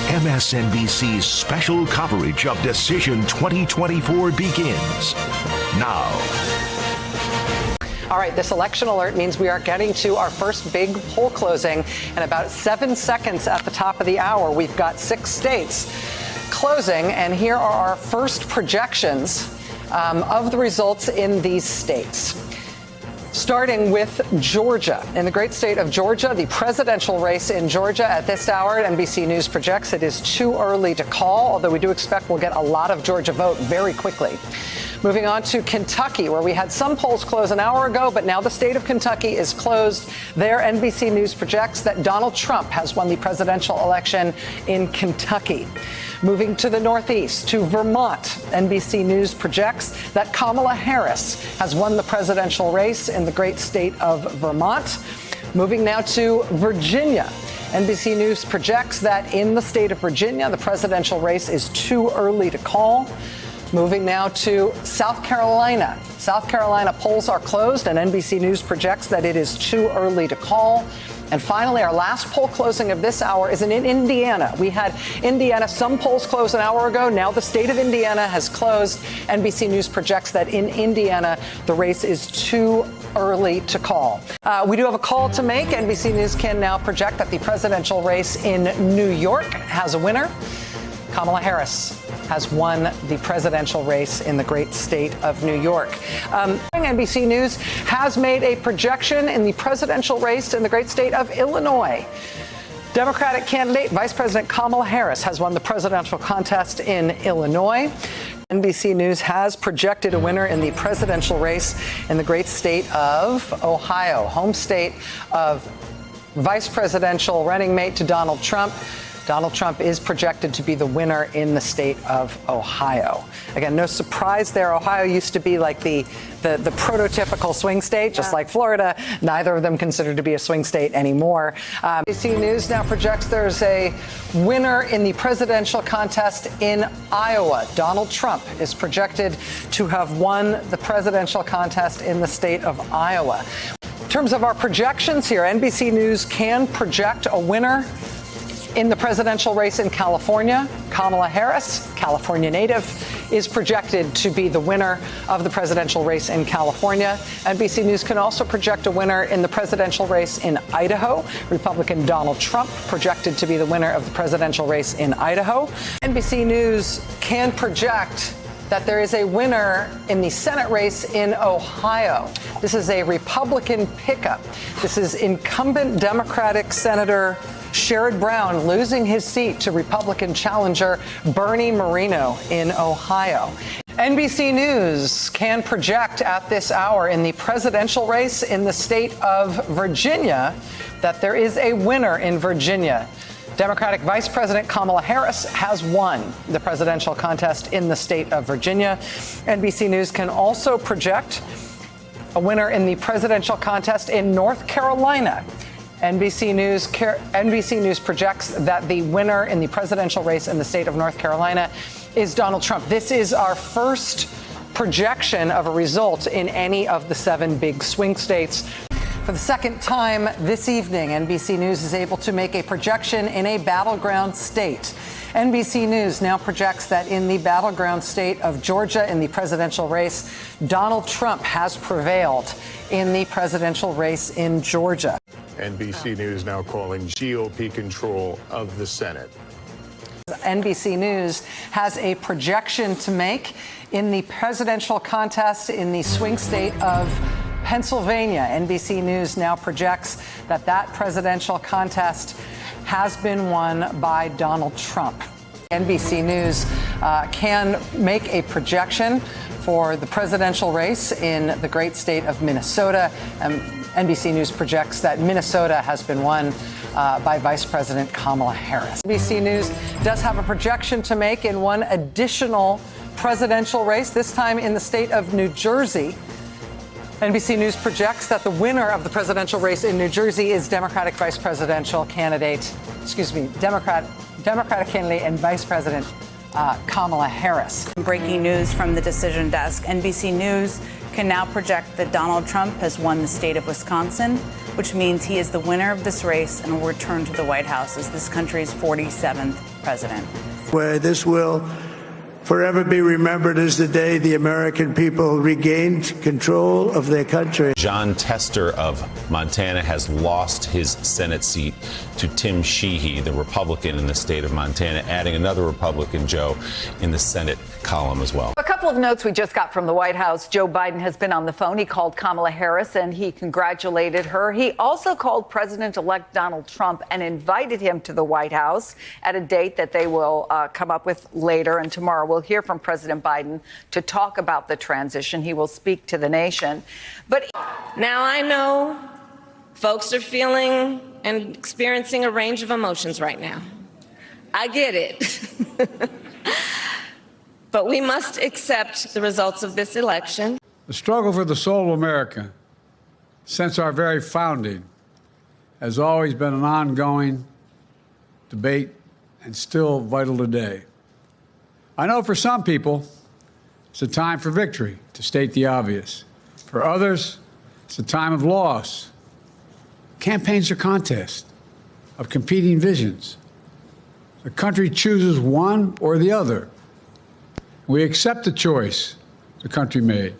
MSNBC's special coverage of Decision 2024 begins now. All right, this election alert means we are getting to our first big poll closing in about 7 seconds at the top of the hour. We've got 6 states closing, and here are our first projections of the results in these states. Starting with Georgia. In the great state of Georgia, the presidential race in Georgia at this hour, NBC News projects it is too early to call, although we do expect we'll get a lot of Georgia vote very quickly. Moving on to Kentucky, where we had some polls close an hour ago, but now the state of Kentucky is closed. There, NBC News projects that Donald Trump has won the presidential election in Kentucky. Moving to the Northeast, to Vermont, NBC News projects that Kamala Harris has won the presidential race in the great state of Vermont. Moving now to Virginia. NBC News projects that in the state of Virginia, the presidential race is too early to call. Moving now to South Carolina. South Carolina polls are closed, and NBC News projects that it is too early to call. And finally, our last poll closing of this hour is in Indiana. We had Indiana, some polls closed an hour ago. Now the state of Indiana has closed. NBC News projects that in Indiana, the race is too early to call. We do have a call to make. NBC News can now project that the presidential race in New York has a winner. Kamala Harris has won the presidential race in the great state of New York. NBC News has made a projection in the presidential race in the great state of Illinois. Democratic candidate Vice President Kamala Harris has won the presidential contest in Illinois. NBC News has projected a winner in the presidential race in the great state of Ohio, home state of vice presidential running mate to Donald Trump. Donald Trump is projected to be the winner in the state of Ohio. Again, no surprise there. Ohio used to be like the prototypical swing state, just like Florida. Neither of them considered to be a swing state anymore. NBC News now projects there's a winner in the presidential contest in Iowa. Donald Trump is projected to have won the presidential contest in the state of Iowa. In terms of our projections here, NBC News can project a winner in the presidential race in California. Kamala Harris, California native, is projected to be the winner of the presidential race in California. NBC News can also project a winner in the presidential race in Idaho. Republican Donald Trump projected to be the winner of the presidential race in Idaho. NBC News can project that there is a winner in the Senate race in Ohio. This is a Republican pickup. This is incumbent Democratic Senator Sherrod Brown losing his seat to Republican challenger Bernie Moreno in Ohio. NBC News can project at this hour in the presidential race in the state of Virginia that there is a winner in Virginia. Democratic Vice President Kamala Harris has won the presidential contest in the state of Virginia. NBC News can also project a winner in the presidential contest in North Carolina. NBC News projects that the winner in the presidential race in the state of North Carolina is Donald Trump. This is our first projection of a result in any of the 7 big swing states. For the second time this evening, NBC News is able to make a projection in a battleground state. NBC News now projects that in the battleground state of Georgia in the presidential race, Donald Trump has prevailed in the presidential race in Georgia. NBC News now calling GOP control of the Senate. NBC News has a projection to make in the presidential contest in the swing state of Pennsylvania. NBC News now projects that that presidential contest has been won by Donald Trump. NBC News can make a projection for the presidential race in the great state of Minnesota. NBC News projects that Minnesota has been won by Vice President Kamala Harris. NBC News does have a projection to make in one additional presidential race, this time in the state of New Jersey. NBC News projects that the winner of the presidential race in New Jersey is Democratic candidate and Vice President Kamala Harris. Breaking news from the Decision Desk. NBC News can now project that Donald Trump has won the state of Wisconsin, which means he is the winner of this race and will return to the White House as this country's 47th president. Where this will forever be remembered as the day the American people regained control of their country. John Tester of Montana has lost his Senate seat to Tim Sheehy, the Republican in the state of Montana, adding another Republican, Joe, in the Senate column as well. A couple of notes we just got from the White House. Joe Biden has been on the phone. He called Kamala Harris and he congratulated her. He also called President-elect Donald Trump and invited him to the White House at a date that they will come up with later. And tomorrow we'll hear from President Biden to talk about the transition. He will speak to the nation. But now I know folks are feeling and experiencing a range of emotions right now. I get it. But we must accept the results of this election. The struggle for the soul of America, since our very founding, has always been an ongoing debate and still vital today. I know for some people, it's a time for victory, to state the obvious. For others, it's a time of loss. Campaigns are contests of competing visions. The country chooses one or the other. We accept the choice the country made.